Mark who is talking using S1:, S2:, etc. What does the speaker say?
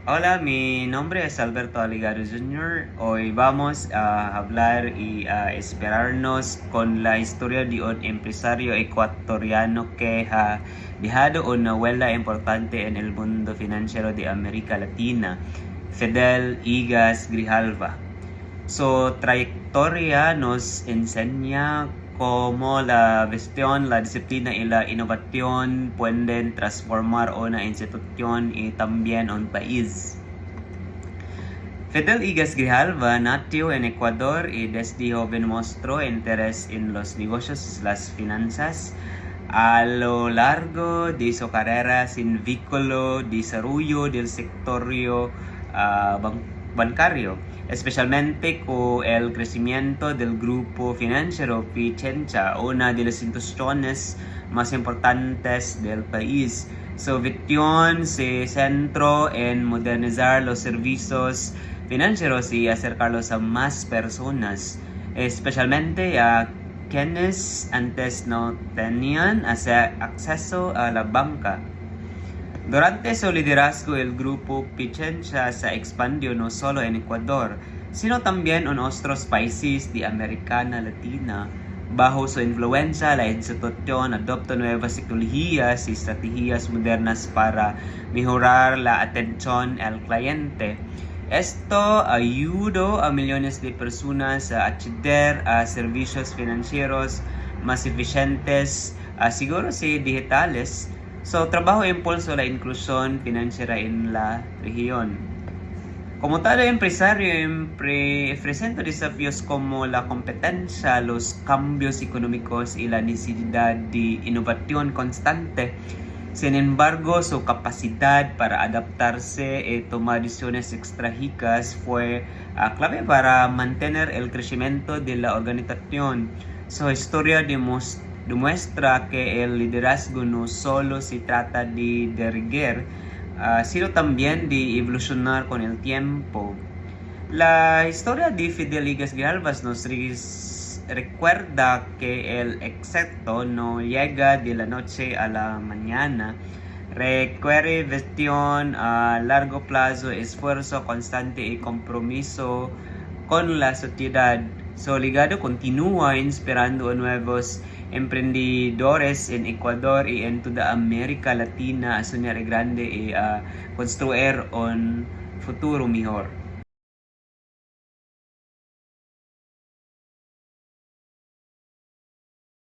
S1: Hola, mi nombre es Alberto Aligado Jr. Hoy vamos a hablar y a esperarnos con la historia de un empresario ecuatoriano que ha dejado una huella importante en el mundo financiero de América Latina, Fidel Igas Grijalva. Su trayectoria nos enseña cómo la gestión, la disciplina y la innovación pueden transformar una institución y también un país. Fidel Igas Grijalva nació en Ecuador y desde joven mostró interés en los negocios y las finanzas. A lo largo de su carrera sin vínculo desarrollo del sector bancario, especialmente con el crecimiento del grupo financiero Pichincha, una de las instituciones más importantes del país. Su visión se centró en modernizar los servicios financieros y acercarlos a más personas, especialmente a quienes antes no tenían acceso a la banca. Durante su liderazgo, el grupo Pichincha se expandió no solo en Ecuador, sino también en otros países de América Latina. Bajo su influencia, la institución adoptó nuevas tecnologías y estrategias modernas para mejorar la atención al cliente. Esto ayudó a millones de personas a acceder a servicios financieros más eficientes, a seguros y digitales. Su trabajo impulsó la inclusión financiera en la región. Como tal empresario, presenta desafíos como la competencia, los cambios económicos y la necesidad de innovación constante. Sin embargo, su capacidad para adaptarse y tomar decisiones estratégicas fue clave para mantener el crecimiento de la organización. Su historia demuestra que el liderazgo no solo se trata de dirigir, sino también de evolucionar con el tiempo. La historia de Fidel Igas Grijalva nos recuerda que el éxito no llega de la noche a la mañana. Requiere gestión a largo plazo, esfuerzo constante y compromiso con la sociedad. Su legado continúa inspirando a nuevos emprendedores en Ecuador y en toda América Latina a soñar grande y a construir un futuro mejor.